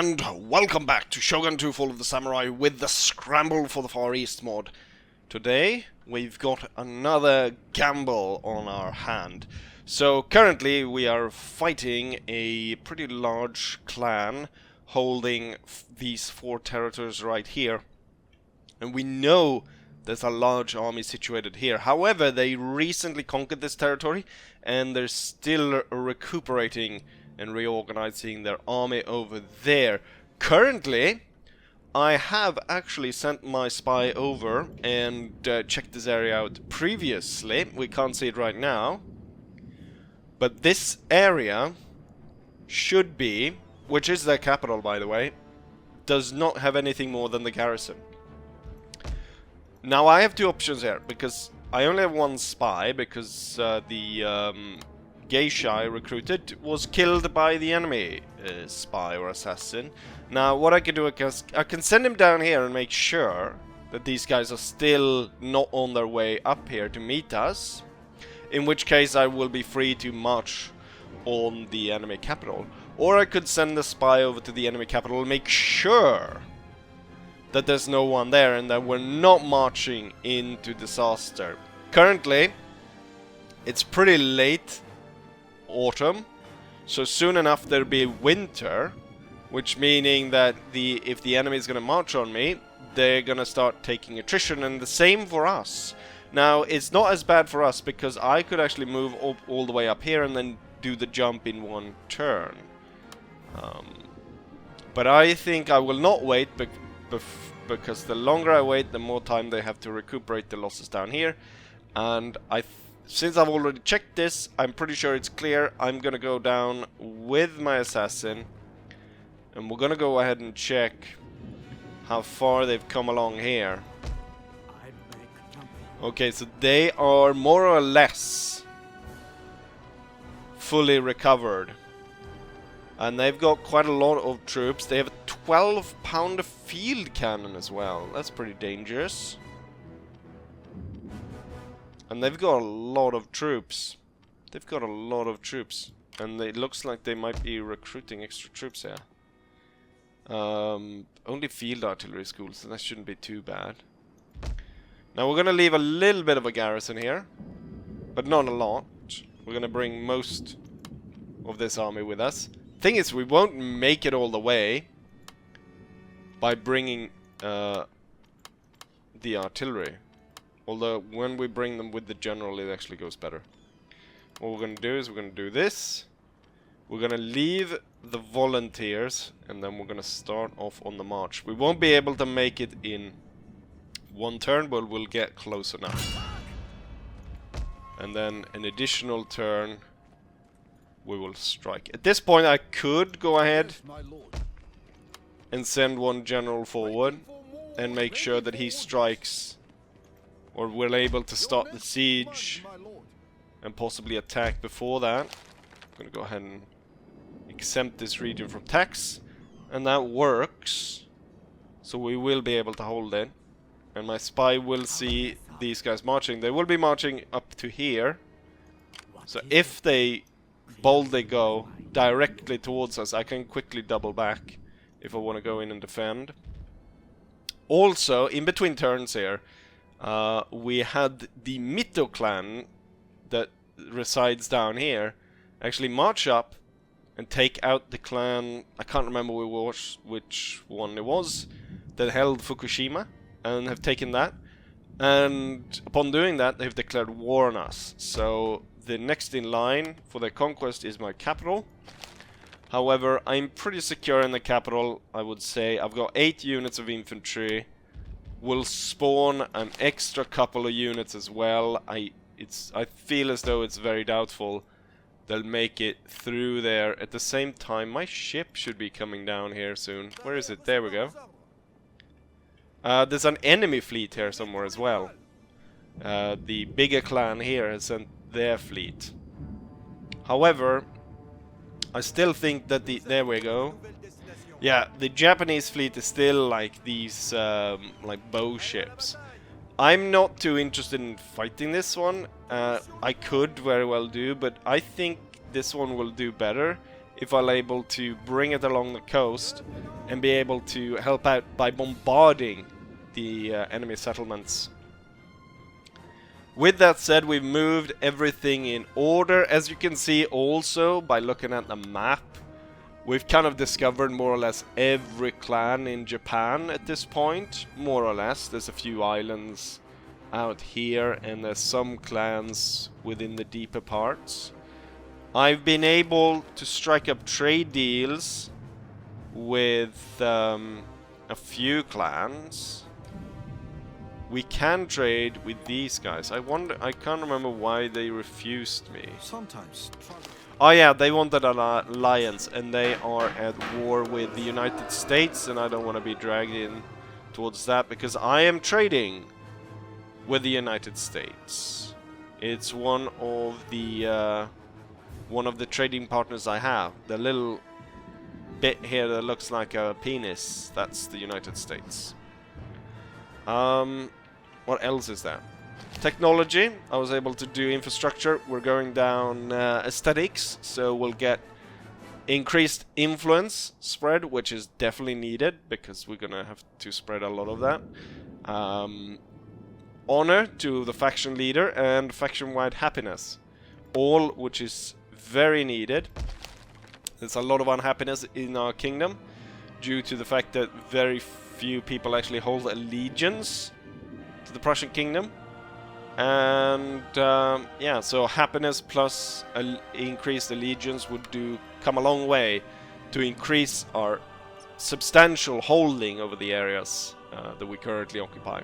And welcome back to Shogun 2 Fall of the Samurai with the Scramble for the Far East mod. Today we've got another gamble on our hand. So currently we are fighting a pretty large clan holding these four territories right here. And we know there's a large army situated here. However, they recently conquered this territory and they're still recuperating and reorganizing their army over there. Currently, I have actually sent my spy over and checked this area out previously. We can't see it right now. But this area should be, which is their capital by the way, does not have anything more than the garrison. Now I have two options here, because I only have one spy, because the geisha I recruited was killed by the enemy spy or assassin. Now what I can do, I can send him down here and make sure that these guys are still not on their way up here to meet us, in which case I will be free to march on the enemy capital. Or I could send the spy over to the enemy capital and make sure that there's no one there and that we're not marching into disaster. Currently, it's pretty late autumn, so soon enough there'll be winter, which meaning that if the enemy is going to march on me, they're going to start taking attrition, and the same for us. Now, it's not as bad for us because I could actually move all the way up here and then do the jump in one turn. But I think I will not wait because the longer I wait, the more time they have to recuperate the losses down here. And since I've already checked this, I'm pretty sure it's clear. I'm gonna go down with my assassin, and we're gonna go ahead and check how far they've come along here. Okay, so they are more or less fully recovered. And they've got quite a lot of troops. They have a 12-pounder field cannon as well. That's pretty dangerous. And they've got a lot of troops. They've got a lot of troops. And it looks like they might be recruiting extra troops here. Only field artillery schools, so that shouldn't be too bad. Now we're going to leave a little bit of a garrison here. But not a lot. We're going to bring most of this army with us. Thing is, we won't make it all the way by bringing the artillery. Although, when we bring them with the general, it actually goes better. What we're going to do is we're going to do this. We're going to leave the volunteers, and then we're going to start off on the march. We won't be able to make it in one turn, but we'll get close enough. And then an additional turn, we will strike. At this point, I could go ahead and send one general forward and make sure that he strikes, or we're able to start the siege and possibly attack before that. I'm going to go ahead and exempt this region from tax, and that works. So we will be able to hold it, and my spy will see these guys marching. They will be marching up to here. So if they boldly go directly towards us, I can quickly double back if I want to go in and defend. Also, in between turns here, we had the Mito clan that resides down here actually march up and take out the clan, I can't remember which one it was, that held Fukushima, and have taken that. And upon doing that, they've declared war on us. So the next in line for their conquest is my capital. However, I'm pretty secure in the capital, I would say. I've got 8 units of infantry. We'll spawn an extra couple of units as well. I feel as though it's very doubtful they'll make it through there. At the same time, my ship should be coming down here soon. Where is it? There we go. There's an enemy fleet here somewhere as well. The bigger clan here has sent their fleet. However, I still think that there we go. Yeah, the Japanese fleet is still like these like bow ships. I'm not too interested in fighting this one. I could very well do, but I think this one will do better if I'm able to bring it along the coast and be able to help out by bombarding the enemy settlements. With that said, we've moved everything in order. As you can see also by looking at the map, we've kind of discovered more or less every clan in Japan at this point, more or less. There's a few islands out here and there's some clans within the deeper parts. I've been able to strike up trade deals with a few clans. We can trade with these guys. I can't remember why they refused me. Sometimes. Oh yeah, they wanted an alliance and they are at war with the United States, and I don't want to be dragged in towards that because I am trading with the United States. It's one of the trading partners I have. The little bit here that looks like a penis, that's the United States. What else is there? Technology. I was able to do infrastructure. We're going down aesthetics, so we'll get increased influence spread, which is definitely needed because we're gonna have to spread a lot of that. Honor to the faction leader and faction-wide happiness, all which is very needed. There's a lot of unhappiness in our kingdom due to the fact that very few people actually hold allegiance to the Prussian kingdom. And yeah, so happiness plus increased allegiance would come a long way to increase our substantial holding over the areas that we currently occupy.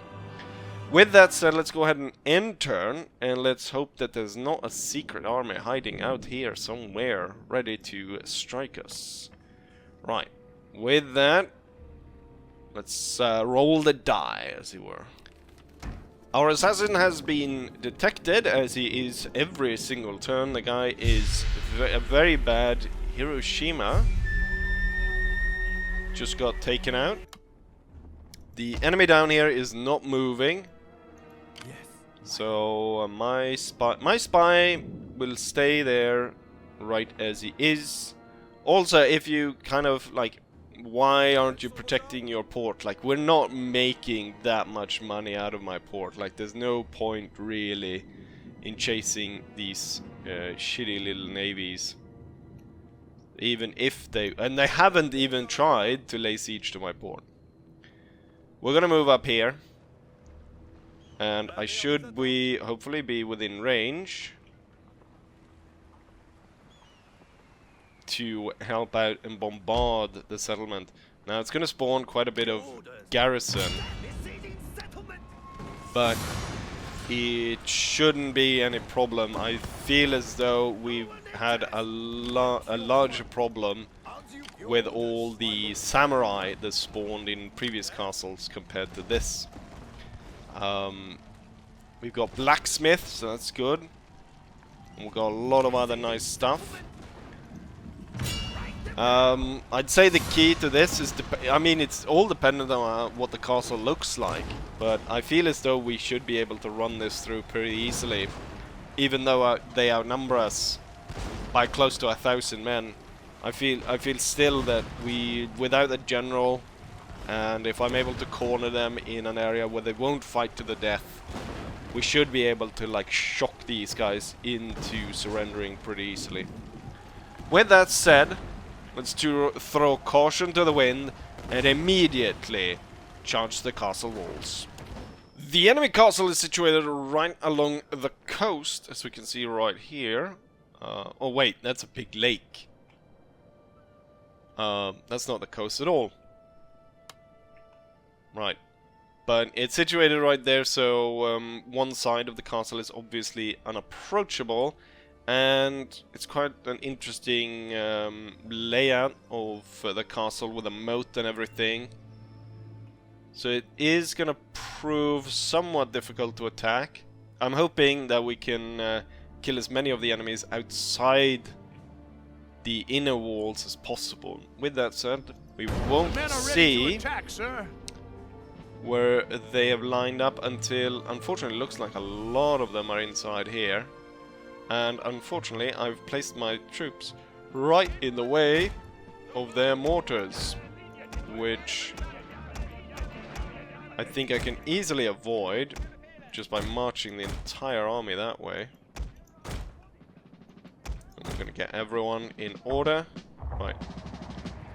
With that said, let's go ahead and end turn, and let's hope that there's not a secret army hiding out here somewhere ready to strike us. Right, with that, let's roll the die, as it were. Our assassin has been detected, as he is every single turn. The guy is a very bad Hiroshima. Just got taken out. The enemy down here is not moving. So my spy will stay there right as he is. Also, if you kind of like, why aren't you protecting your port? Like, we're not making that much money out of my port. Like, there's no point really in chasing these shitty little navies. Even if they haven't even tried to lay siege to my port. We're gonna move up here. And I should hopefully be within range to help out and bombard the settlement. Now it's going to spawn quite a bit of garrison, but it shouldn't be any problem. I feel as though we've had a larger problem with all the samurai that spawned in previous castles compared to this. We've got blacksmith, so that's good. And we've got a lot of other nice stuff. I'd say the key to this is, I mean, it's all dependent on what the castle looks like, but I feel as though we should be able to run this through pretty easily, even though they outnumber us by close to 1,000 men. I feel still that without a general, and if I'm able to corner them in an area where they won't fight to the death, we should be able to like shock these guys into surrendering pretty easily. With that said, let's throw caution to the wind and immediately charge the castle walls. The enemy castle is situated right along the coast, as we can see right here. Oh wait, that's a big lake. That's not the coast at all. Right, but it's situated right there, so one side of the castle is obviously unapproachable, and it's quite an interesting layout of the castle with a moat and everything. So it is gonna prove somewhat difficult to attack. I'm hoping that we can kill as many of the enemies outside the inner walls as possible. With that said, we won't see where they have lined up until, unfortunately, it looks like a lot of them are inside here. And unfortunately, I've placed my troops right in the way of their mortars, which I think I can easily avoid just by marching the entire army that way. And we're gonna get everyone in order. Right.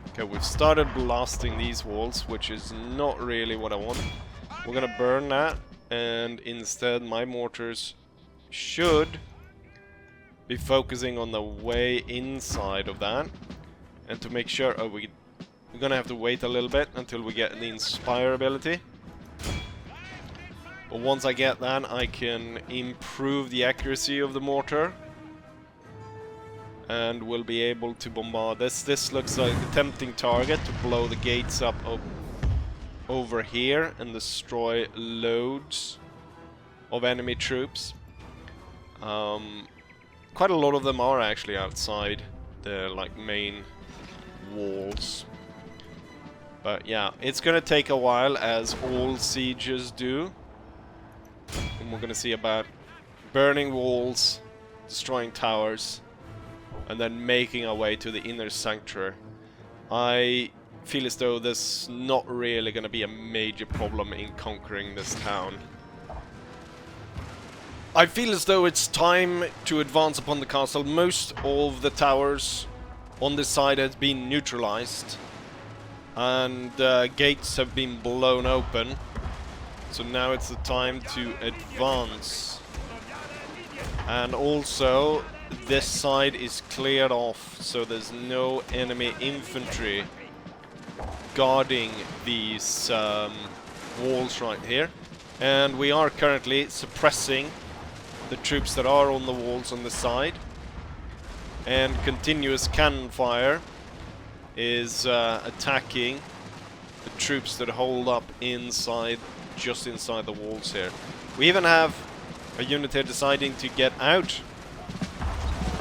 Okay, we've started blasting these walls, which is not really what I want. We're gonna burn that, and instead my mortars should be focusing on the way inside of that. And to make sure, we're gonna have to wait a little bit until we get the Inspire ability. But once I get that, I can improve the accuracy of the mortar. And we'll be able to bombard this. This looks like a tempting target to blow the gates up over here and destroy loads of enemy troops. Quite a lot of them are actually outside the like main walls. But yeah, it's gonna take a while, as all sieges do. And we're gonna see about burning walls, destroying towers, and then making our way to the inner sanctuary. I feel as though this is not really gonna be a major problem in conquering this town. I feel as though it's time to advance upon the castle. Most of the towers on this side has been neutralized, and gates have been blown open. So now it's the time to advance. And also, this side is cleared off, so there's no enemy infantry guarding these walls right here. And we are currently suppressing the troops that are on the walls on the side. And continuous cannon fire is attacking the troops that hold up inside, just inside the walls here. We even have a unit here deciding to get out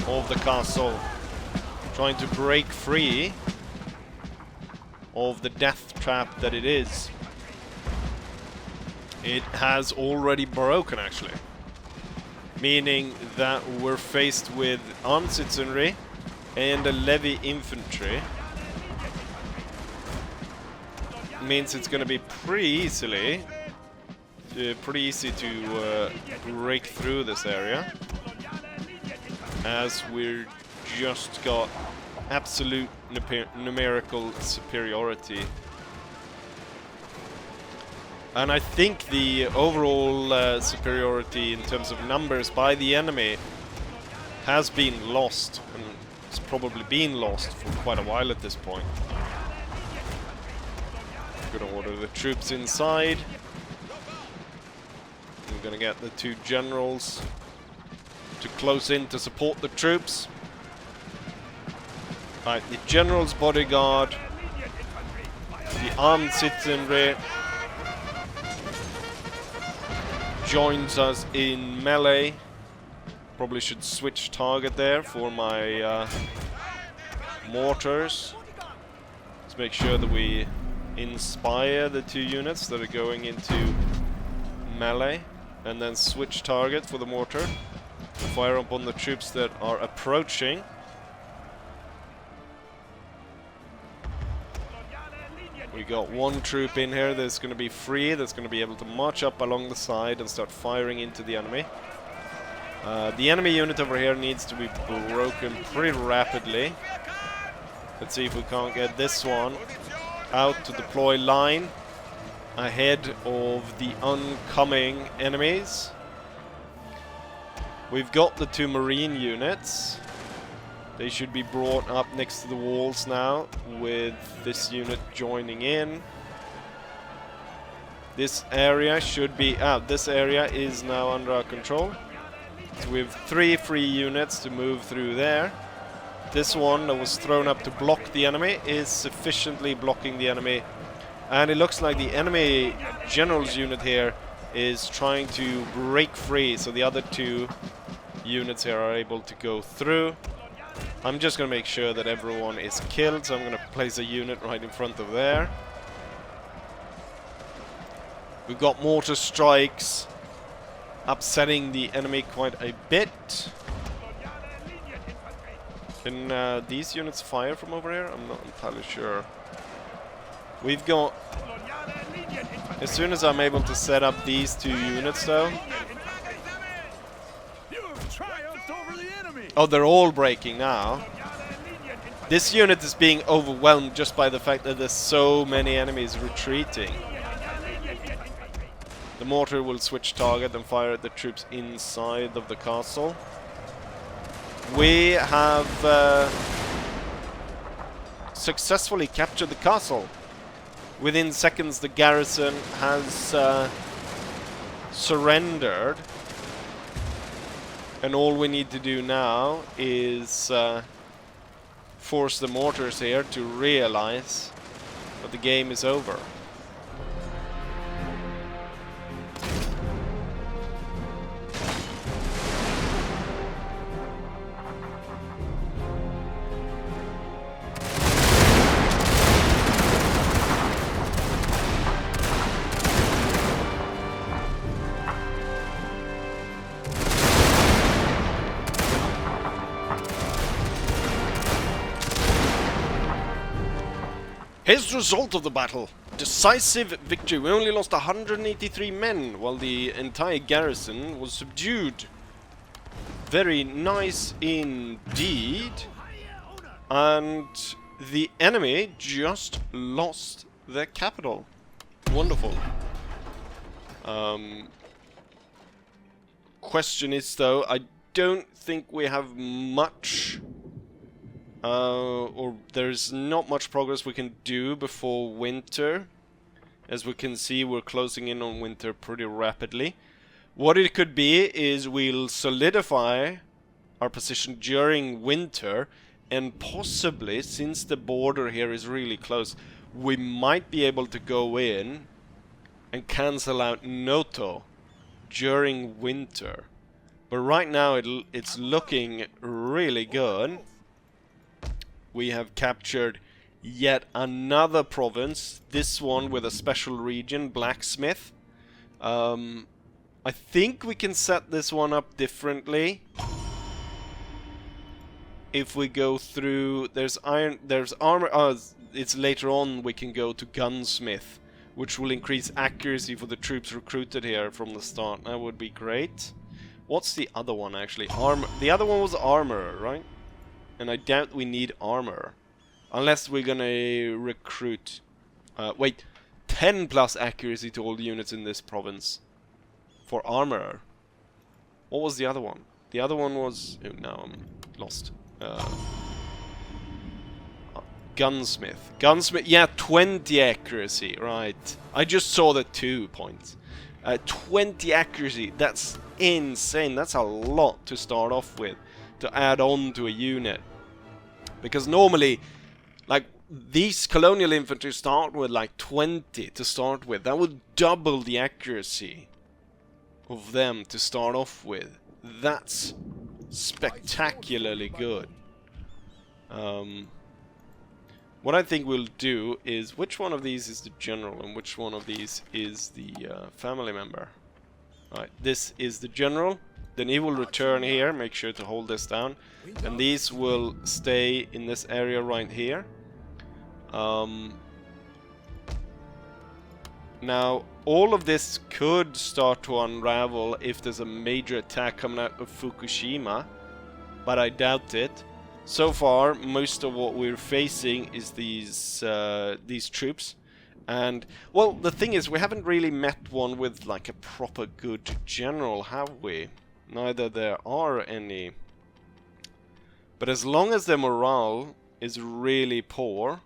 of the castle, trying to break free of the death trap that it is. It has already broken, actually, meaning that we're faced with armed citizenry and a levy infantry. Means it's going to be pretty easy to break through this area, as we're just got absolute numerical superiority. And I think the overall superiority in terms of numbers by the enemy has been lost, and it's probably been lost for quite a while at this point. I'm gonna order the troops inside. We're gonna get the two generals to close in to support the troops. Right, the general's bodyguard, the armed citizenry joins us in melee. Probably should switch target there for my mortars. Let's make sure that we inspire the two units that are going into melee, and then switch target for the mortar. Fire up on the troops that are approaching. We got one troop in here that's going to be free, that's going to be able to march up along the side and start firing into the enemy. The enemy unit over here needs to be broken pretty rapidly. Let's see if we can't get this one out to deploy line ahead of the oncoming enemies. We've got the two marine units. They should be brought up next to the walls now, with this unit joining in. This area should be out. This area is now under our control. So we have 3 free units to move through there. This one that was thrown up to block the enemy is sufficiently blocking the enemy. And it looks like the enemy general's unit here is trying to break free, so the other 2 units here are able to go through. I'm just going to make sure that everyone is killed, so I'm going to place a unit right in front of there. We've got mortar strikes upsetting the enemy quite a bit. Can these units fire from over here? I'm not entirely sure. We've got... As soon as I'm able to set up these 2 units though... Oh, they're all breaking now. This unit is being overwhelmed just by the fact that there's so many enemies retreating. The mortar will switch target and fire at the troops inside of the castle. We have successfully captured the castle. Within seconds the garrison has surrendered. And all we need to do now is force the mortars here to realize that the game is over. Here's the result of the battle. Decisive victory. We only lost 183 men, while the entire garrison was subdued. Very nice indeed. And the enemy just lost their capital. Wonderful. Question is though, I don't think we have much... or there's not much progress we can do before winter. As we can see, we're closing in on winter pretty rapidly. What it could be is we'll solidify our position during winter, and possibly, since the border here is really close, we might be able to go in and cancel out Noto during winter. But right now it's looking really good. We have captured yet another province, this one with a special region, Blacksmith. I think we can set this one up differently. If we go through, there's armor, it's later on we can go to Gunsmith, which will increase accuracy for the troops recruited here from the start. That would be great. What's the other one actually? Armor. The other one was armor, right? And I doubt we need armor. Unless we're gonna recruit... wait, 10 plus accuracy to all the units in this province. For armor. What was the other one? The other one was... Oh, now I'm lost. Gunsmith. Gunsmith, yeah, 20 accuracy, right. I just saw the 2 points. 20 accuracy, that's insane. That's a lot to start off with. To add on to a unit. Because normally, like, these colonial infantry start with like 20 to start with. That would double the accuracy of them to start off with. That's spectacularly good. What I think we'll do is, which one of these is the general and which one of these is the family member? Alright, this is the general. Then he will return here, make sure to hold this down. And these will stay in this area right here. Now, all of this could start to unravel if there's a major attack coming out of Fukushima. But I doubt it. So far, most of what we're facing is these troops. And, well, the thing is, we haven't really met one with, like, a proper good general, have we? Neither there are any. But as long as their morale is really poor,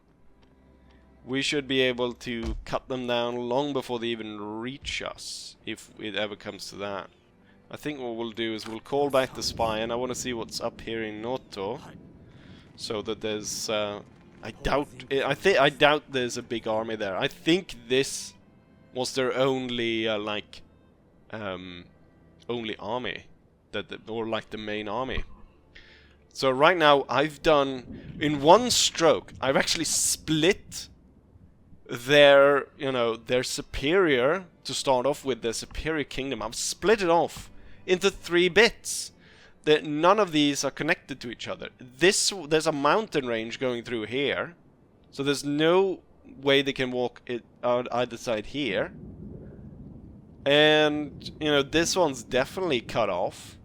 we should be able to cut them down long before they even reach us, if it ever comes to that. I think what we'll do is we'll call back the spy, and I want to see what's up here in Noto, so that there's... I doubt there's a big army there. I think this was their only, only army. Or like the main army. So right now I've done, in one stroke, I've actually split their, their superior, to start off with, their superior kingdom. I've split it off into 3 bits. none of these are connected to each other. There's a mountain range going through here, so there's no way they can walk it out either side here. And you know, this one's definitely cut off.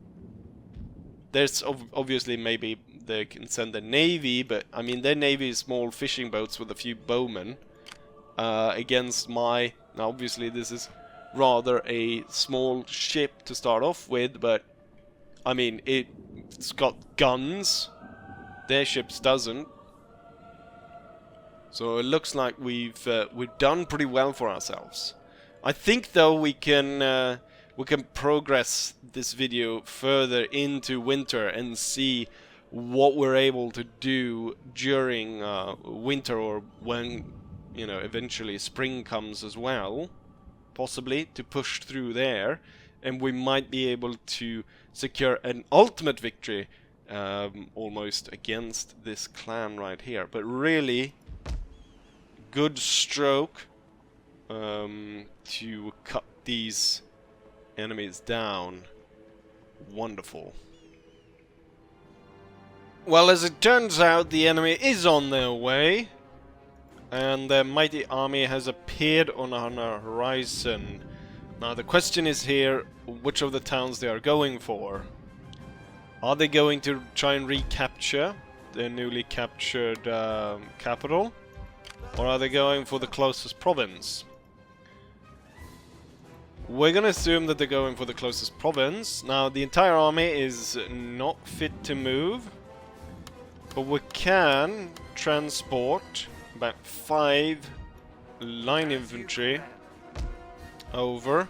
There's obviously maybe they can send a navy, but I mean their navy is small fishing boats with a few bowmen against my. Now obviously this is rather a small ship to start off with, but I mean it's got guns. Their ships doesn't. So it looks like we've done pretty well for ourselves. I think though we can progress this video further into winter and see what we're able to do during winter, or when, you know, eventually spring comes as well, possibly to push through there, and we might be able to secure an ultimate victory almost against this clan right here. But really good stroke to cut these enemies down. Wonderful. Well, as it turns out, the enemy is on their way, and their mighty army has appeared on our horizon. Now the question is here, which of the towns they are going for. Are they going to try and recapture their newly captured capital, or are they going for the closest province? We're gonna assume that they're going for the closest province. Now the entire army is not fit to move, but we can transport about 5 line infantry over,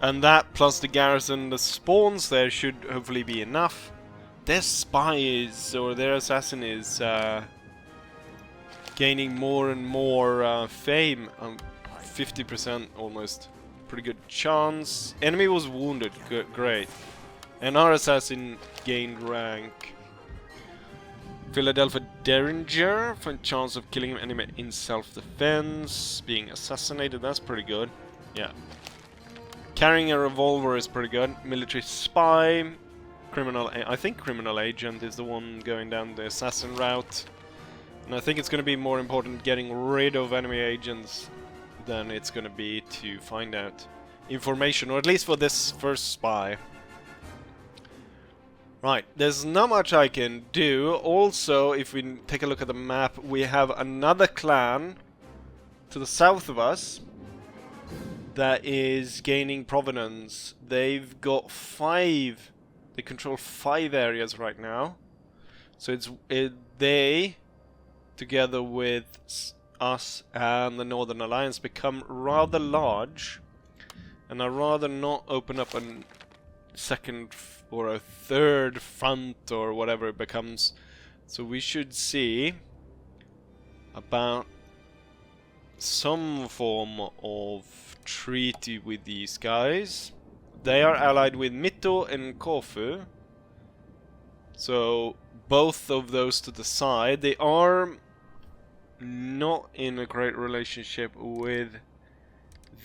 and that plus the garrison that spawns there should hopefully be enough. Their spy is, or their assassin is gaining more and more fame. 50% almost. Pretty good chance. Enemy was wounded. Great. And our assassin gained rank. Philadelphia Derringer for a chance of killing an enemy in self-defense. Being assassinated, that's pretty good. Yeah. Carrying a revolver is pretty good. Military spy. I think criminal agent is the one going down the assassin route. And I think it's going to be more important getting rid of enemy agents than it's going to be to find out information, or at least for this first spy. Right, there's not much I can do. Also, if we take a look at the map, we have another clan to the south of us that is gaining provenance. They've got 5. They control 5 areas right now. So it's they, together with us and the Northern Alliance, become rather large, and I'd rather not open up a second or a third front or whatever it becomes. So we should see about some form of treaty with these guys. They are allied with Mito and Kofu, so both of those to the side. They are not in a great relationship with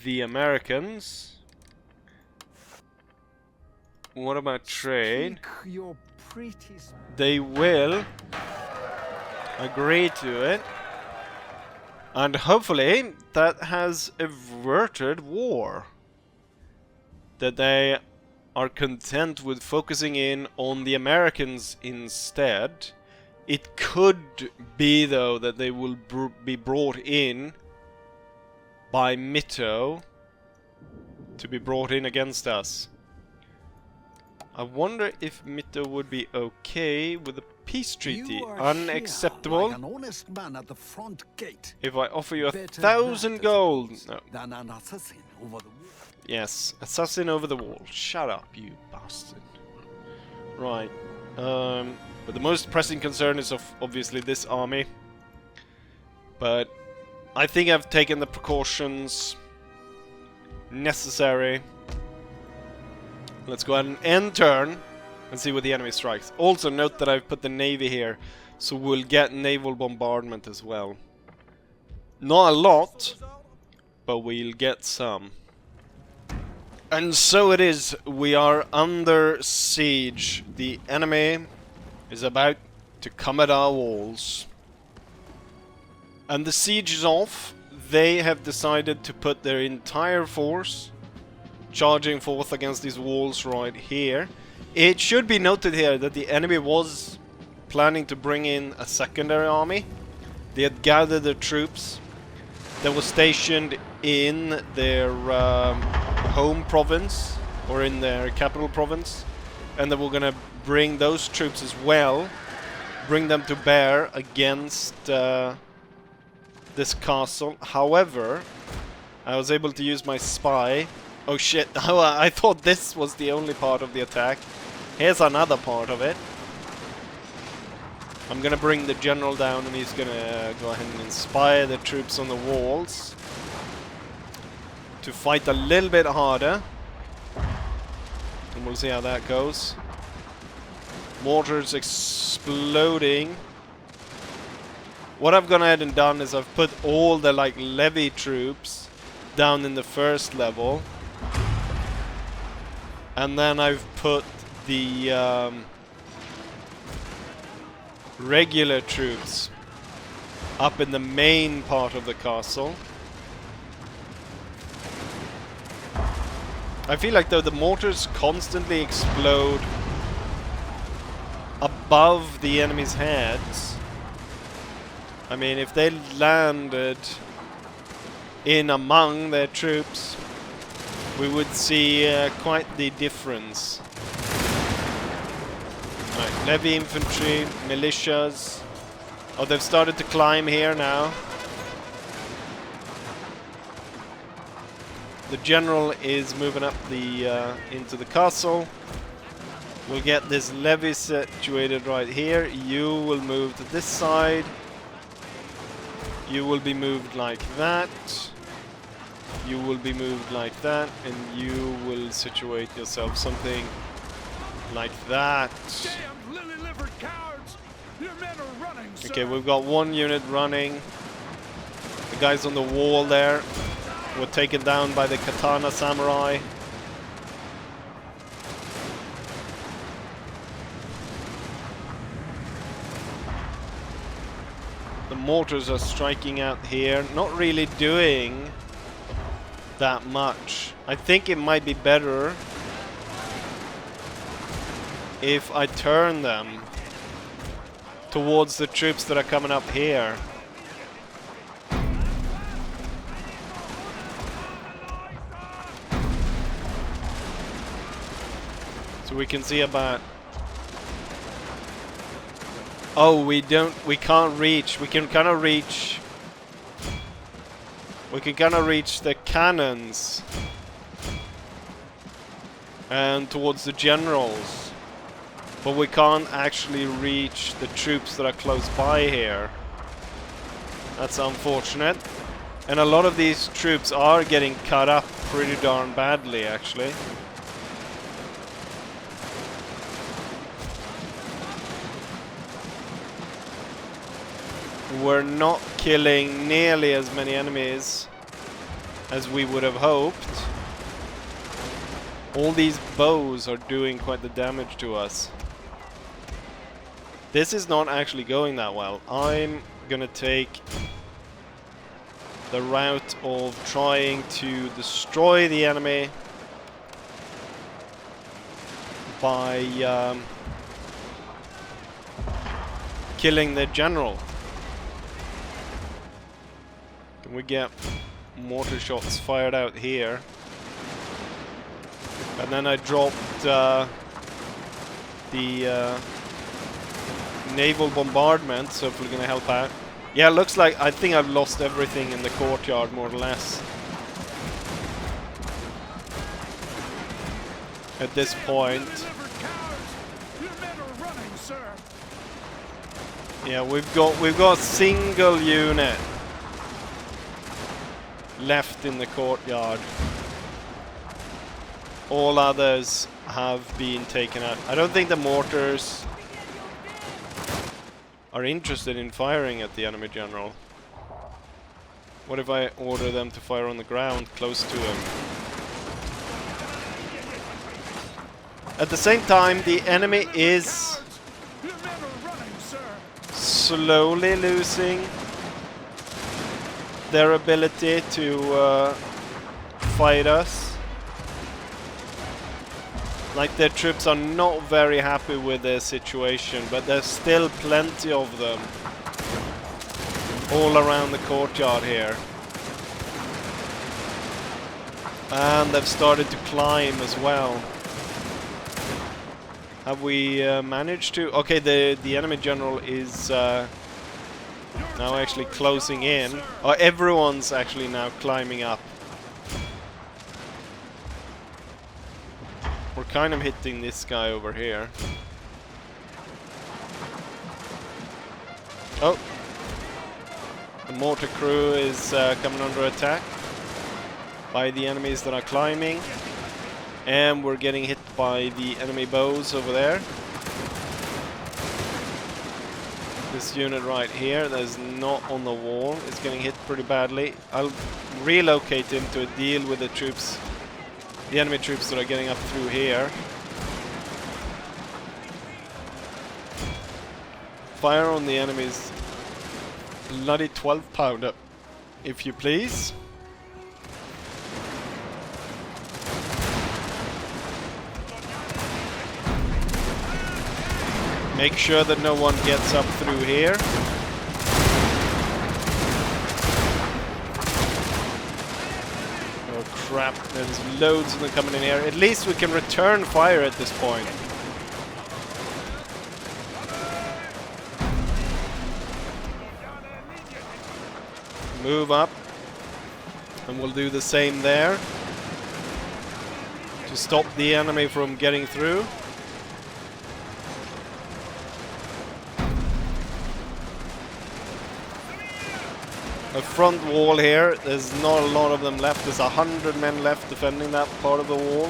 the Americans. What about trade? They will agree to it, and hopefully that has averted war. That they are content with focusing in on the Americans instead. It could be, though, that they will be brought in by Mito to be brought in against us. I wonder if Mito would be okay with a peace treaty. Unacceptable. Like an honest man at the front gate. If I offer you 1,000 gold. No. Than an assassin over the wall. Yes, assassin over the wall. Shut up, you bastard. Right. But the most pressing concern is obviously this army. But I think I've taken the precautions necessary. Let's go ahead and end turn and see what the enemy strikes. Also note that I've put the navy here, so we'll get naval bombardment as well. Not a lot, but we'll get some. And so it is. We are under siege. The enemy is about to come at our walls. And the siege is off. They have decided to put their entire force charging forth against these walls right here. It should be noted here that the enemy was planning to bring in a secondary army. They had gathered their troops that was stationed in their home province, or in their capital province, and they were gonna bring those troops as well, bring them to bear against this castle. However, I was able to use my spy. Oh shit, I thought this was the only part of the attack. Here's another part of it. I'm gonna bring the general down and he's gonna go ahead and inspire the troops on the walls to fight a little bit harder. And we'll see how that goes. Mortars exploding. What I've gone ahead and done is I've put all the like levy troops down in the first level. And then I've put the regular troops up in the main part of the castle. I feel like though the mortars constantly explode above the enemy's heads. I mean, if they landed in among their troops, we would see quite the difference. Right, levy infantry, militias. Oh, they've started to climb here now. The general is moving up the into the castle. We'll get this levy situated right here. You will move to this side. You will be moved like that. You will be moved like that, and you will situate yourself something like that. Damn lily-livered cowards! Your men are running, sir. Okay, we've got one unit running. The guys on the wall there were taken down by the katana samurai. The mortars are striking out here, not really doing that much. I think it might be better if I turn them towards the troops that are coming up here. So we can see about... Oh, we can't reach. We can kind of reach... We can kind of reach the cannons and towards the generals, but we can't actually reach the troops that are close by here. That's unfortunate. And a lot of these troops are getting cut up pretty darn badly, actually. We're not killing nearly as many enemies as we would have hoped. All these bows are doing quite the damage to us. This is not actually going that well. I'm gonna take the route of trying to destroy the enemy by killing the general. Can we get mortar shots fired out here? And then I dropped the naval bombardment, so hopefully gonna help out. Yeah, it looks like I think I've lost everything in the courtyard, more or less. At this point. Yeah, we've got a single unit left in the courtyard. All others have been taken out. I don't think the mortars are interested in firing at the enemy general. What if I order them to fire on the ground close to him? At the same time, the enemy is Your men are running, sir. slowly losing their ability to fight us. Like, their troops are not very happy with their situation, but there's still plenty of them all around the courtyard here. And they've started to climb as well. Have we managed to... Okay, the enemy general is now actually closing in. Oh, everyone's actually now climbing up. We're kind of hitting this guy over here. Oh! The mortar crew is coming under attack by the enemies that are climbing. And we're getting hit by the enemy bows over there. This unit right here that is not on the wall is getting hit pretty badly. I'll relocate him to deal with the troops, the enemy troops that are getting up through here. Fire on the enemy's bloody 12-pounder, if you please. Make sure that no one gets up through here. Oh crap, there's loads of them coming in here. At least we can return fire at this point. Move up. And we'll do the same there. To stop the enemy from getting through. A front wall here, there's not a lot of them left. There's 100 men left defending that part of the wall.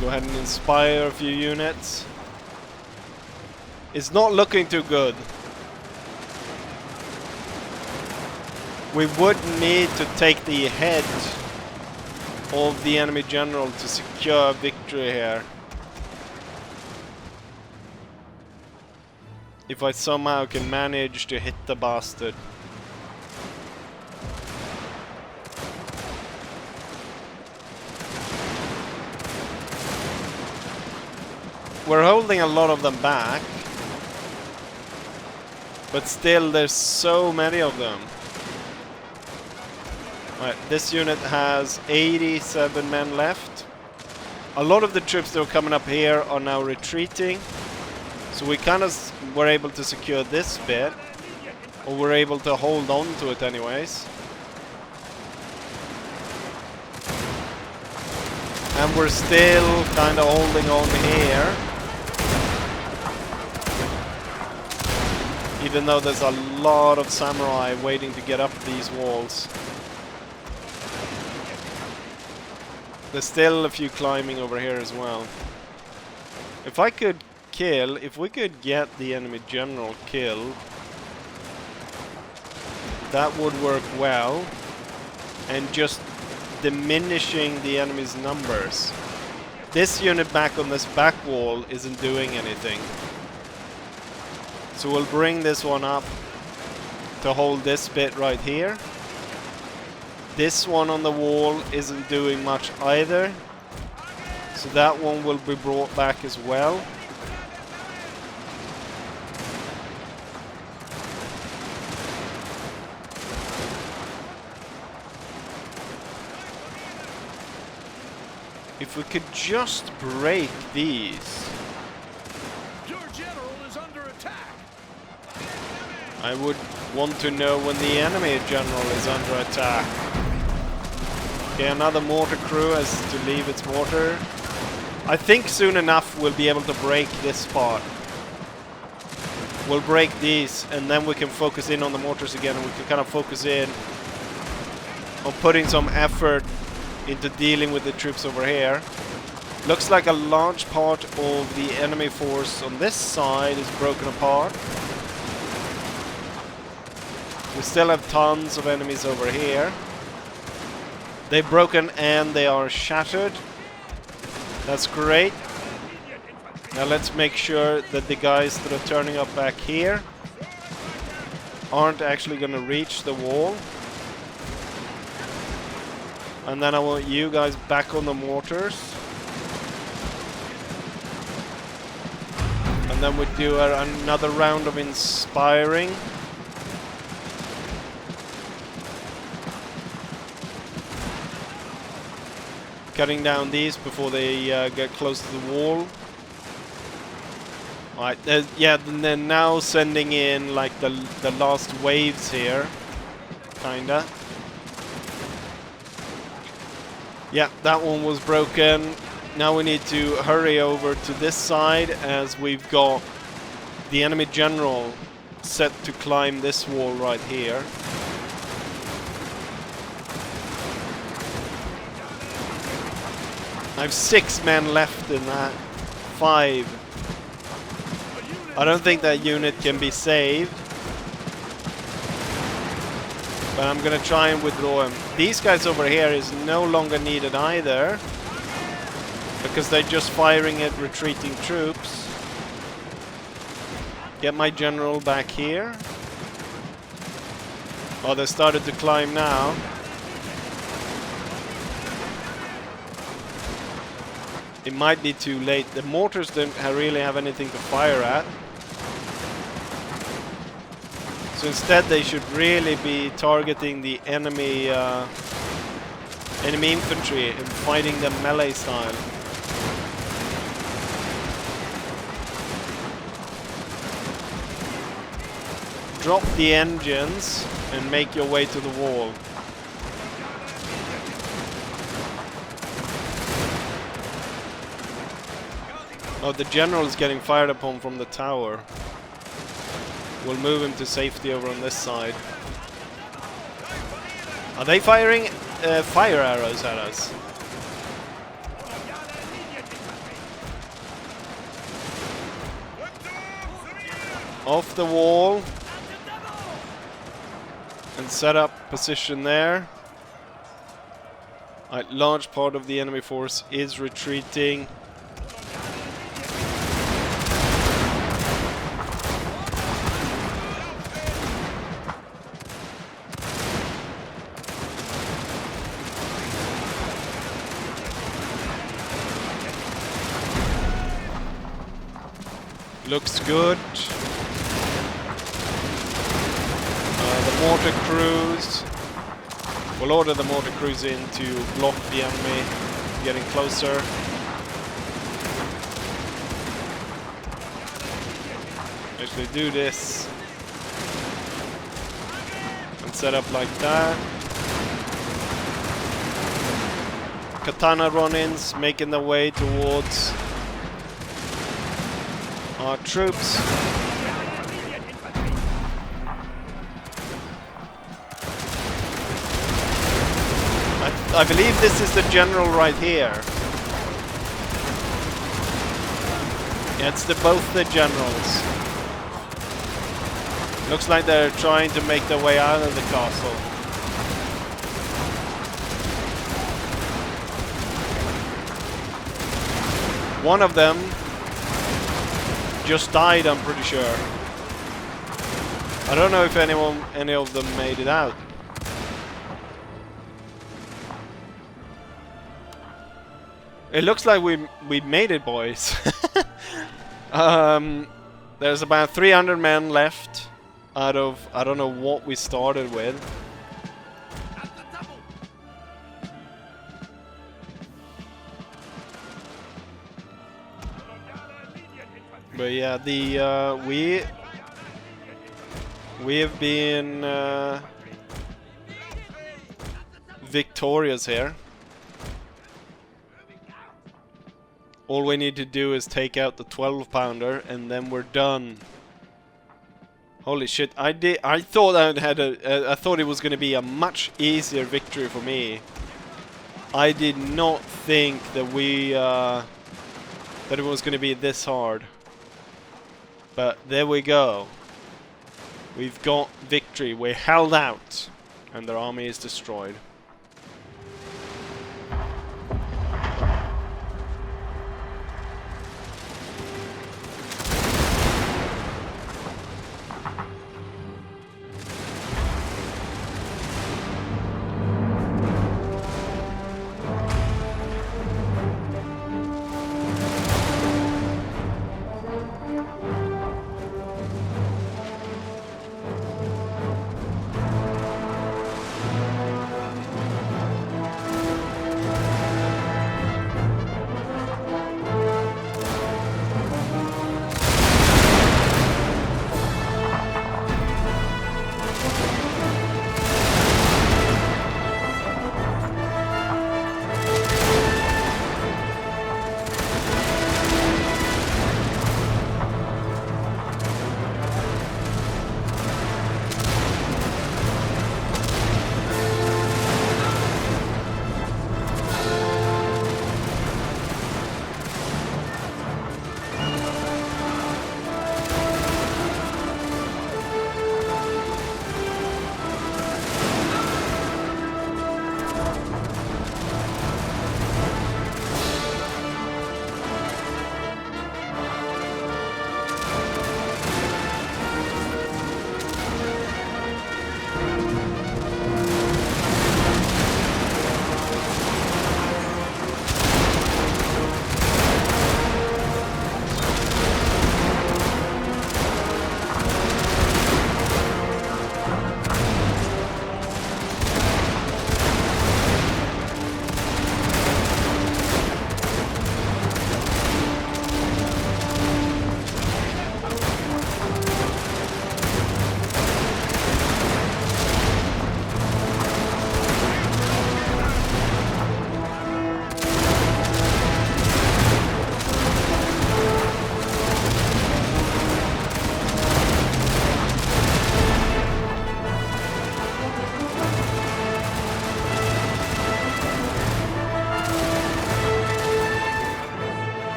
Go ahead and inspire a few units. It's not looking too good. We would need to take the head of the enemy general to secure victory here. If I somehow can manage to hit the bastard. We're holding a lot of them back. But still, there's so many of them. Right, this unit has 87 men left. A lot of the troops that are coming up here are now retreating. So we kind of were able to secure this bit, or we're able to hold on to it anyways. And we're still kind of holding on here. Even though there's a lot of samurai waiting to get up these walls. There's still a few climbing over here as well. If I could if we could get the enemy general killed, that would work well, and just diminishing the enemy's numbers. This unit back on this back wall isn't doing anything, so we'll bring this one up to hold this bit right here. This one on the wall isn't doing much either, so that one will be brought back as well. If we could just break these. Your general is under attack. I would want to know when the enemy general is under attack. Okay, another mortar crew has to leave its mortar. I think soon enough we'll be able to break this part. We'll break these, and then we can focus in on the mortars again, and we can kind of focus in on putting some effort into dealing with the troops over here. Looks like a large part of the enemy force on this side is broken apart. We still have tons of enemies over here. They're broken and they are shattered. That's great. Now let's make sure that the guys that are turning up back here aren't actually going to reach the wall. And then I want you guys back on the mortars. And then we do another round of inspiring. Cutting down these before they get close to the wall. Right, yeah, and then now sending in like the last waves here, kinda. Yeah, that one was broken. Now we need to hurry over to this side as we've got the enemy general set to climb this wall right here. I have 6 men left in that. 5. I don't think that unit can be saved. But I'm gonna try and withdraw him. These guys over here is no longer needed either. Because they're just firing at retreating troops. Get my general back here. Oh, they started to climb now. It might be too late. The mortars don't really have anything to fire at. So instead they should really be targeting the enemy enemy infantry and fighting them melee style. Drop the engines and make your way to the wall. Oh, the general is getting fired upon from the tower. We'll move him to safety over on this side. Are they firing fire arrows at us? Off the wall. And set up position there. A large part of the enemy force is retreating. Looks good. The mortar crews. We'll order the mortar crews in to block the enemy getting closer. Actually do this. And set up like that. Katana run-ins making their way towards our troops. I believe this is the general right here. Yeah, it's both the generals. Looks like they're trying to make their way out of the castle. One of them just died, I'm pretty sure. I don't know if any of them made it out. It looks like we made it, boys. There's about 300 men left out of I don't know what we started with. But yeah, we have been victorious here. All we need to do is take out the 12-pounder and then we're done. Holy shit! I thought I thought it was going to be a much easier victory for me. I did not think that that it was going to be this hard. But there we go. We've got victory. We held out, and their army is destroyed.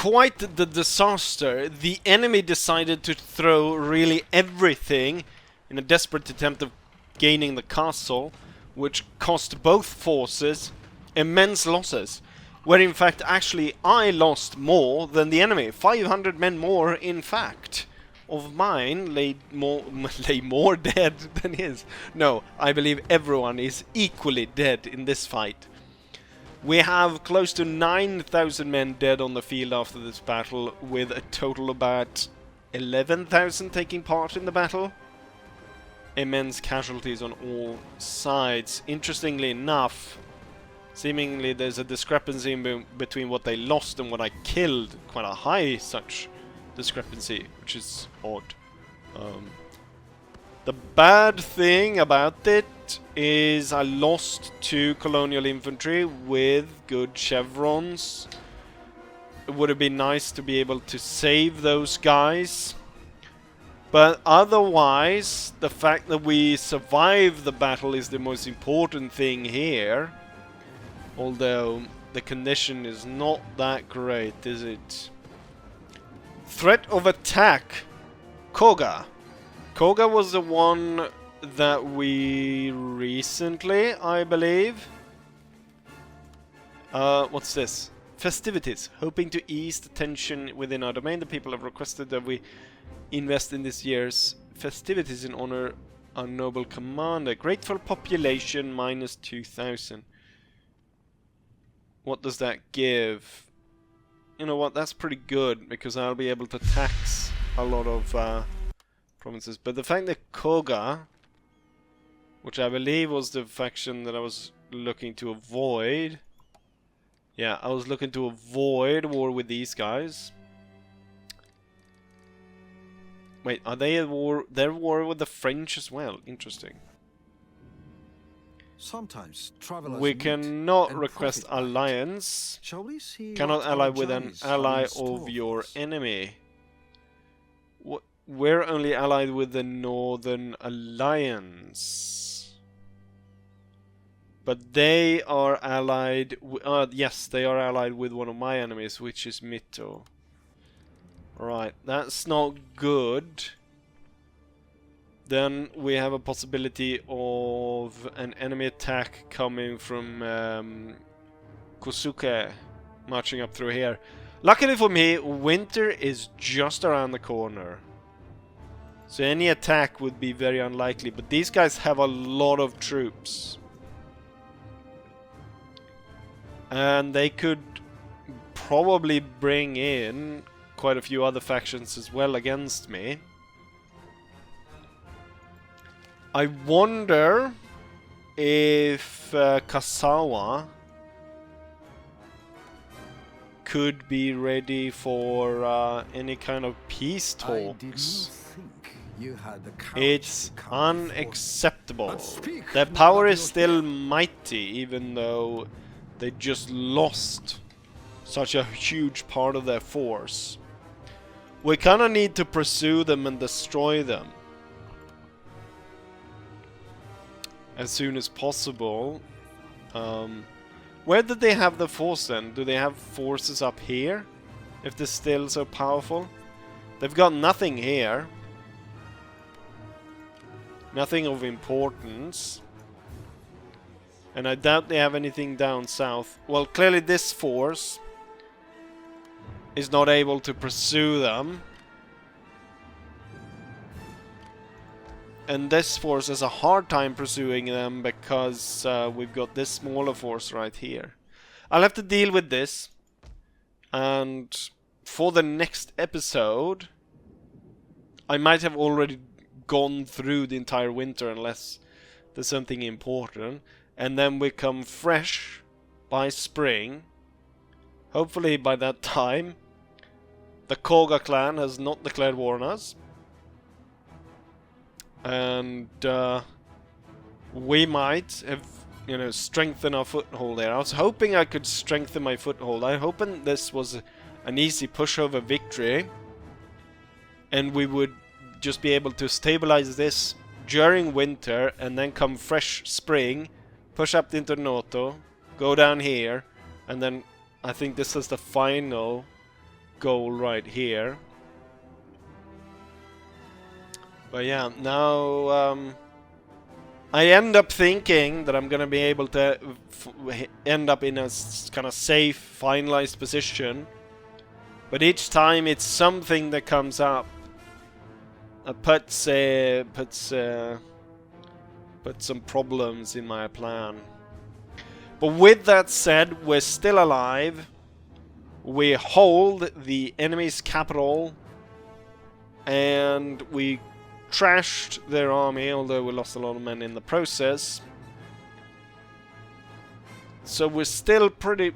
quite the disaster. The enemy decided to throw really everything in a desperate attempt of gaining the castle, which cost both forces immense losses. Where in fact actually I lost more than the enemy. 500 men more in fact. Of mine lay more dead than his. No, I believe everyone is equally dead in this fight. We have close to 9,000 men dead on the field after this battle, with a total about 11,000 taking part in the battle. Immense casualties on all sides. Interestingly enough, seemingly there's a discrepancy between what they lost and what I killed. Quite a high such discrepancy, which is odd. The bad thing about it is I lost 2 colonial infantry with good chevrons. It would have been nice to be able to save those guys. But otherwise, the fact that we survived the battle is the most important thing here. Although the condition is not that great, is it? Threat of attack. Koga. Koga was the one that we recently, I believe. What's this? Festivities. Hoping to ease the tension within our domain, the people have requested that we invest in this year's festivities in honor our noble commander. Grateful population minus 2,000. What does that give? You know what, that's pretty good, because I'll be able to tax a lot of provinces. But the fact that Koga, which I believe was the faction that I was looking to avoid. Yeah, I was looking to avoid war with these guys. Wait, are they at war? They're at war with the French as well. Interesting. Sometimes travelers We meet cannot and request profit by it. alliance. Shall we see Cannot what ally our with an Chinese have ally in store of for your us? enemy. We're only allied with the Northern Alliance. But they are allied... yes, they are allied with one of my enemies, which is Mito. Right, that's not good. Then we have a possibility of an enemy attack coming from Kosuke, marching up through here. Luckily for me, winter is just around the corner. So any attack would be very unlikely, but these guys have a lot of troops. And they could probably bring in quite a few other factions as well against me. I wonder if Kasawa could be ready for any kind of peace I did not talks. think you had the courage It's to come before me. unacceptable. But speak Their now power that is you're still here. mighty, even though they just lost such a huge part of their force. We kinda need to pursue them and destroy them as soon as possible. Where did they have the force then? Do they have forces up here? If they're still so powerful? They've got nothing here. Nothing of importance. And I doubt they have anything down south. Well, clearly this force is not able to pursue them. And this force has a hard time pursuing them because we've got this smaller force right here. I'll have to deal with this. And for the next episode, I might have already gone through the entire winter unless there's something important. And then we come fresh by spring. Hopefully by that time, the Koga clan has not declared war on us. And we might have, you know, strengthened our foothold there. I was hoping I could strengthen my foothold. I'm hoping this was an easy pushover victory. And we would just be able to stabilize this during winter and then come fresh spring, push up into Noto, go down here, and then I think this is the final goal right here. But yeah, now I end up thinking that I'm gonna be able to end up in a kind of safe, finalized position. But each time it's something that comes up that puts some problems in my plan. But with that said, we're still alive. We hold the enemy's capital, and we trashed their army, although we lost a lot of men in the process. So we're still a pretty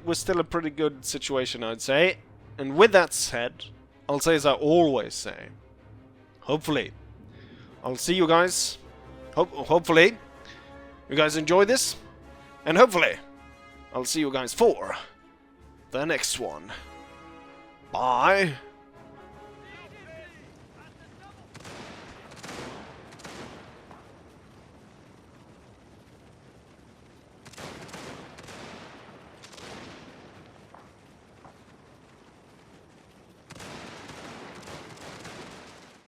good situation, I'd say. And with that said, I'll say as I always say, hopefully, I'll see you guys. Hopefully, you guys enjoy this, and hopefully, I'll see you guys for the next one. Bye.